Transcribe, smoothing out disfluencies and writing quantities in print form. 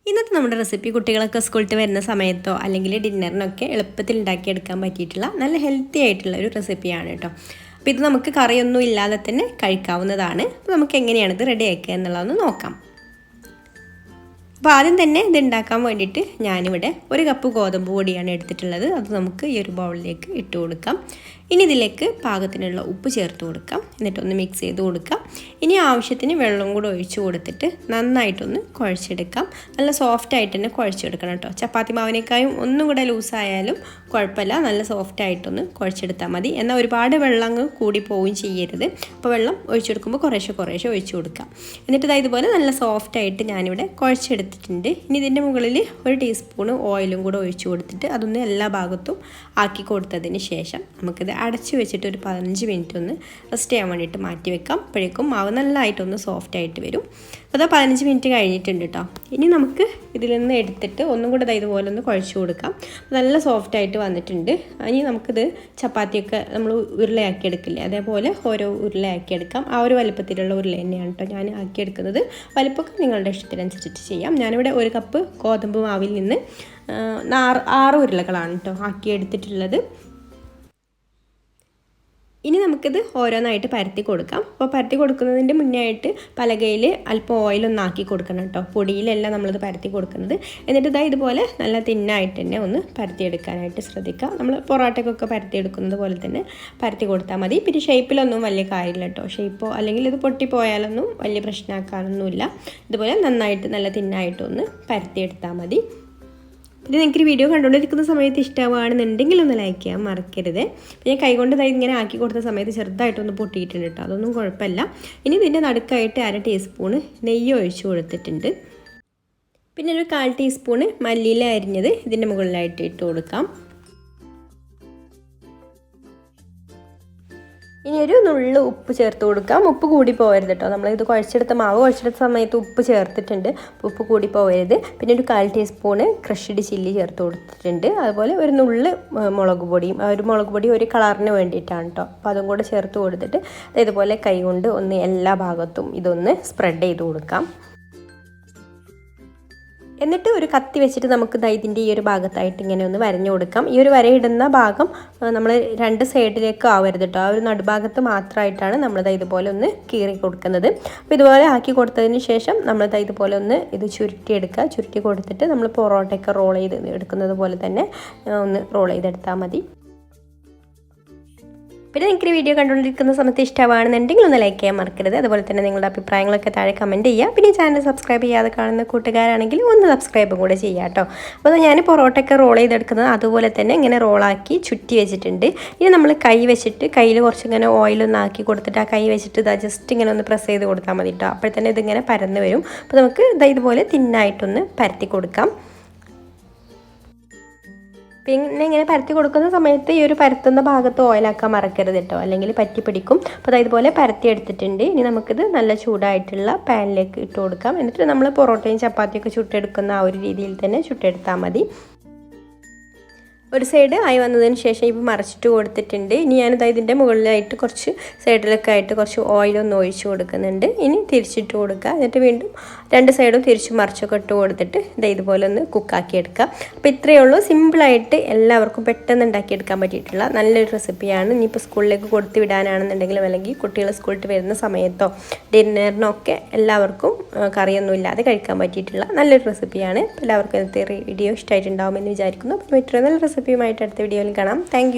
ഇന്നത്തെ നമ്മുടെ റെസിപ്പി കുട്ടികളൊക്കെ സ്കൂളിൽ വരുന്ന സമയത്തോ അല്ലെങ്കിൽ ഡിന്നറിനൊക്കെ എളുപ്പത്തിൽ ഉണ്ടാക്കിയെടുക്കാൻ പറ്റിയിട്ടുള്ള നല്ല ഹെൽത്തി ആയിട്ടുള്ള ഒരു റെസിപ്പിയാണ് കേട്ടോ. അപ്പോൾ ഇത് നമുക്ക് കറിയൊന്നും ഇല്ലാതെ തന്നെ കഴിക്കാവുന്നതാണ്. അപ്പോൾ നമുക്ക് എങ്ങനെയാണ് ഇത് റെഡി ആക്കുക എന്നുള്ളതൊന്ന് നോക്കാം. അപ്പോൾ ആദ്യം തന്നെ ഇത് ഉണ്ടാക്കാൻ വേണ്ടിയിട്ട് ഞാനിവിടെ 1 കപ്പ് ഗോതമ്പ് പൊടിയാണ് എടുത്തിട്ടുള്ളത്. അത് നമുക്ക് ഈ ഒരു ബൗളിലേക്ക് ഇട്ട് കൊടുക്കാം. ഇനി ഇതിലേക്ക് പാകത്തിനുള്ള ഉപ്പ് ചേർത്ത് കൊടുക്കാം. എന്നിട്ടൊന്ന് മിക്സ് ചെയ്ത് കൊടുക്കാം. ഇനി ആവശ്യത്തിന് വെള്ളം കൂടെ ഒഴിച്ച് കൊടുത്തിട്ട് നന്നായിട്ടൊന്ന് കുഴച്ചെടുക്കാം. നല്ല സോഫ്റ്റായിട്ട് തന്നെ കുഴച്ചെടുക്കണം കേട്ടോ. ചപ്പാത്തി മാവിനേക്കാളും ഒന്നും കൂടെ ലൂസായാലും കുഴപ്പമില്ല. നല്ല സോഫ്റ്റായിട്ടൊന്ന് കുഴച്ചെടുത്താൽ മതി. എന്നാൽ ഒരുപാട് വെള്ളം കൂടി പോവുകയും ചെയ്യരുത്. അപ്പോൾ വെള്ളം ഒഴിച്ചെടുക്കുമ്പോൾ കുറേശ്ശെ ഒഴിച്ച് കൊടുക്കാം. എന്നിട്ട് ഇതുപോലെ നല്ല സോഫ്റ്റായിട്ട് ഞാനിവിടെ കുഴച്ചെടുത്തിട്ടുണ്ട്. ഇനി ഇതിൻ്റെ മുകളിൽ 1 ടീസ്പൂൺ ഓയിലും കൂടെ ഒഴിച്ച് കൊടുത്തിട്ട് അതൊന്ന് എല്ലാ ഭാഗത്തും ആക്കി കൊടുത്തതിന് ശേഷം നമുക്കിത് അടച്ചു വെച്ചിട്ട് ഒരു 15 മിനിറ്റ് ഒന്ന് റെസ്റ്റ് ചെയ്യാൻ വേണ്ടിയിട്ട് മാറ്റി വെക്കാം. അപ്പോഴേക്കും മാവ് നല്ലതായിട്ടൊന്ന് സോഫ്റ്റായിട്ട് വരും. അപ്പോൾ 15 മിനിറ്റ് കഴിഞ്ഞിട്ടുണ്ട് കേട്ടോ. ഇനി നമുക്ക് ഇതിൽ നിന്ന് എടുത്തിട്ട് ഒന്നും കൂടെ ഇതുപോലെ ഒന്ന് കുഴച്ച് കൊടുക്കാം. നല്ല സോഫ്റ്റായിട്ട് വന്നിട്ടുണ്ട്. ഇനി നമുക്കിത് ചപ്പാത്തിയൊക്കെ നമ്മൾ ഉരുളയാക്കി എടുക്കില്ലേ, അതേപോലെ ഓരോ ഉരുളയാക്കി എടുക്കാം. ആ ഒരു വലുപ്പത്തിലുള്ള ഉരുള തന്നെയാണ് കേട്ടോ ഞാൻ ആക്കിയെടുക്കുന്നത്. വലുപ്പമൊക്കെ നിങ്ങളുടെ ഇഷ്ടത്തിനനുസരിച്ചിട്ട് ചെയ്യാം. ഞാനിവിടെ 1 കപ്പ് ഗോതമ്പ് മാവിൽ നിന്ന് 6 ഉരുളകളാണ് കേട്ടോ ആക്കിയെടുത്തിട്ടുള്ളത്. ഇനി നമുക്കിത് ഓരോന്നായിട്ട് പരത്തി കൊടുക്കാം. അപ്പോൾ പരത്തി കൊടുക്കുന്നതിൻ്റെ മുന്നേ ആയിട്ട് പലകയിൽ അല്പം ഓയിലൊന്ന് ആക്കി കൊടുക്കണം കേട്ടോ. പൊടിയിലല്ല നമ്മളിത് പരത്തി കൊടുക്കുന്നത്. എന്നിട്ട് ഇതുപോലെ നല്ല തിന്നായിട്ട് തന്നെ ഒന്ന് പരത്തിയെടുക്കാനായിട്ട് ശ്രദ്ധിക്കുക. നമ്മൾ പൊറോട്ടയ്ക്കൊക്കെ പരത്തിയെടുക്കുന്നത് പോലെ തന്നെ പരത്തി കൊടുത്താൽ മതി. പിന്നെ ഷേപ്പിലൊന്നും വലിയ കാര്യമില്ല കേട്ടോ. ഷേപ്പോ അല്ലെങ്കിൽ ഇത് പൊട്ടിപ്പോയാലൊന്നും വലിയ പ്രശ്നമാക്കാനൊന്നുമില്ല. ഇതുപോലെ നന്നായിട്ട് നല്ല തിന്നായിട്ടൊന്ന് പരത്തിയെടുത്താൽ മതി. ഇത് നിങ്ങൾക്ക് വീഡിയോ കണ്ടുകൊണ്ടിരിക്കുന്ന സമയത്ത് ഇഷ്ടമാണെന്നുണ്ടെങ്കിൽ ഒന്ന് ലൈക്ക് ചെയ്യാൻ മറക്കരുത്. അപ്പോൾ ഞാൻ കൈകൊണ്ട് ഇങ്ങനെ ആക്കി കൊടുത്ത സമയത്ത് ചെറുതായിട്ടൊന്ന് പൊട്ടിയിട്ടുണ്ട് കേട്ടോ. അതൊന്നും കുഴപ്പമില്ല. ഇനി ഇതിൻ്റെ നടുക്കായിട്ട് 1/2 ടീസ്പൂണ് നെയ്യ് ഒഴിച്ച് കൊടുത്തിട്ടുണ്ട്. പിന്നെ ഒരു 1/4 ടീസ്പൂണ് മല്ലിയില അരിഞ്ഞത് ഇതിൻ്റെ മുകളിലായിട്ട് ഇട്ട് കൊടുക്കാം. ഇനി ഒരു നുള്ളു ഉപ്പ് ചേർത്ത് കൊടുക്കാം. ഉപ്പ് കൂടി പോകരുത് കേട്ടോ. നമ്മളിത് മാവ് കുഴച്ചെടുത്ത സമയത്ത് ഉപ്പ് ചേർത്തിട്ടുണ്ട്. ഉപ്പ് കൂടി പോകരുത്. പിന്നെ ഒരു 1/4 ടീസ്പൂണ് ക്രഷ്ഡ് ചില്ലി ചേർത്ത് കൊടുത്തിട്ടുണ്ട്. അതുപോലെ ഒരു നുള്ളു മുളക് പൊടിയും. ഒരു മുളക് പൊടി ഒരു കളറിന് വേണ്ടിയിട്ടാണ് കേട്ടോ. അപ്പോൾ അതും കൂടെ ചേർത്ത് കൊടുത്തിട്ട് ഇതുപോലെ കൈ കൊണ്ട് ഒന്ന് എല്ലാ ഭാഗത്തും ഇതൊന്ന് സ്പ്രെഡ് ചെയ്ത് കൊടുക്കാം. എന്നിട്ട് ഒരു കത്തി വെച്ചിട്ട് നമുക്ക് ഇതിൻ്റെ ഈ ഒരു ഭാഗത്തായിട്ട് ഇങ്ങനെ ഒന്ന് വരഞ്ഞു കൊടുക്കാം. ഈ ഒരു വരയിടുന്ന ഭാഗം നമ്മൾ 2 സൈഡിലേക്ക് ആവരുത് കേട്ടോ. ആ ഒരു നടുഭാഗത്ത് മാത്രമായിട്ടാണ് നമ്മൾ ഇതുപോലെ ഒന്ന് കീറി കൊടുക്കുന്നത്. അപ്പോൾ ഇതുപോലെ ആക്കി കൊടുത്തതിന് ശേഷം നമ്മൾ ഇതുപോലെ ഒന്ന് ഇത് ചുരുട്ടിയെടുക്കുക. ചുരുട്ടി കൊടുത്തിട്ട് നമ്മൾ പൊറോട്ടയൊക്കെ റോൾ ചെയ്ത് എടുക്കുന്നത് പോലെ തന്നെ ഒന്ന് റോൾ ചെയ്തെടുത്താൽ മതി. പിന്നെ നിങ്ങൾക്ക് വീഡിയോ കണ്ടുകൊണ്ടിരിക്കുന്ന സമയത്ത് ഇഷ്ടമാണെന്നുണ്ടെങ്കിൽ ഒന്ന് ലൈക്ക് ചെയ്യാൻ മറക്കരുത്. അതുപോലെ തന്നെ നിങ്ങളുടെ അഭിപ്രായങ്ങളൊക്കെ താഴെ കമൻറ്റ് ചെയ്യുക. പിന്നെ ചാനൽ സബ്സ്ക്രൈബ് ചെയ്യാതെ കാണുന്ന കൂട്ടുകാരാണെങ്കിൽ ഒന്ന് സബ്സ്ക്രൈബും കൂടെ ചെയ്യുക കേട്ടോ. അപ്പോൾ ഞാൻ പൊറോട്ടയൊക്കെ റോൾ ചെയ്തെടുക്കുന്നത് അതുപോലെ തന്നെ ഇങ്ങനെ റോളാക്കി ചുറ്റി വെച്ചിട്ടുണ്ട്. ഇനി നമ്മൾ കൈ വെച്ചിട്ട് കയ്യിൽ കുറച്ചിങ്ങനെ ഓയിലൊന്ന് ആക്കി കൊടുത്തിട്ട് ആ കൈ വെച്ചിട്ട് ജസ്റ്റ് ഇങ്ങനെ ഒന്ന് പ്രസ് ചെയ്ത് കൊടുത്താൽ മതി കേട്ടോ. അപ്പോൾ തന്നെ ഇതിങ്ങനെ പരന്ന് വരും. അപ്പോൾ നമുക്ക് ഇതുപോലെ തിന്നായിട്ടൊന്ന് പരത്തി കൊടുക്കാം. പിന്നെ ഇങ്ങനെ പരത്തി കൊടുക്കുന്ന സമയത്ത് ഈ ഒരു പരത്തുന്ന ഭാഗത്ത് ഓയിലാക്കാൻ മറക്കരുത് കേട്ടോ, അല്ലെങ്കിൽ പറ്റി പിടിക്കും. അപ്പോൾ ഇതുപോലെ പരത്തി എടുത്തിട്ടുണ്ട്. ഇനി നമുക്കിത് നല്ല ചൂടായിട്ടുള്ള പാനിലേക്ക് ഇട്ട് കൊടുക്കാം. എന്നിട്ട് നമ്മൾ പൊറോട്ടയും ചപ്പാത്തിയൊക്കെ ചുട്ടെടുക്കുന്ന ആ ഒരു രീതിയിൽ തന്നെ ചുട്ടെടുത്താൽ മതി. ഒരു സൈഡ് ആയി വന്നതിന് ശേഷം ഇപ്പോൾ മറച്ചിട്ട് കൊടുത്തിട്ടുണ്ട്. ഇനി ഞാനിത് ഇതിൻ്റെ മുകളിലായിട്ട് കുറച്ച് സൈഡിലൊക്കെ ആയിട്ട് കുറച്ച് ഓയിലൊന്ന് ഒഴിച്ച് കൊടുക്കുന്നുണ്ട്. ഇനി തിരിച്ചിട്ട് കൊടുക്കുക. എന്നിട്ട് വീണ്ടും 2 സൈഡും തിരിച്ച് മറിച്ചൊക്കെ ഇട്ട് കൊടുത്തിട്ട് ഇതുപോലെ ഒന്ന് കുക്കാക്കി എടുക്കുക. അപ്പോൾ ഇത്രയേ ഉള്ളൂ. സിമ്പിളായിട്ട് എല്ലാവർക്കും പെട്ടെന്ന് ഉണ്ടാക്കിയെടുക്കാൻ പറ്റിയിട്ടുള്ള നല്ലൊരു റെസിപ്പിയാണ്. ഇനിയിപ്പോൾ സ്കൂളിലേക്ക് കൊടുത്ത് വിടാനാണെന്നുണ്ടെങ്കിലും അല്ലെങ്കിൽ കുട്ടികൾ സ്കൂളിൽ വരുന്ന സമയത്തോ ഡിന്നറിനോ ഒക്കെ എല്ലാവർക്കും കറിയൊന്നും ഇല്ലാതെ കഴിക്കാൻ പറ്റിയിട്ടുള്ള നല്ലൊരു റെസിപ്പിയാണ്. എല്ലാവർക്കും ഇന്നത്തെ വീഡിയോ ഇഷ്ടമായിട്ടുണ്ടാകുമെന്ന് വിചാരിക്കുന്നു. അപ്പോൾ ഇത്രയും നല്ല റെസിപ്പിയുമായിട്ട് അടുത്ത വീഡിയോയിൽ കാണാം. താങ്ക്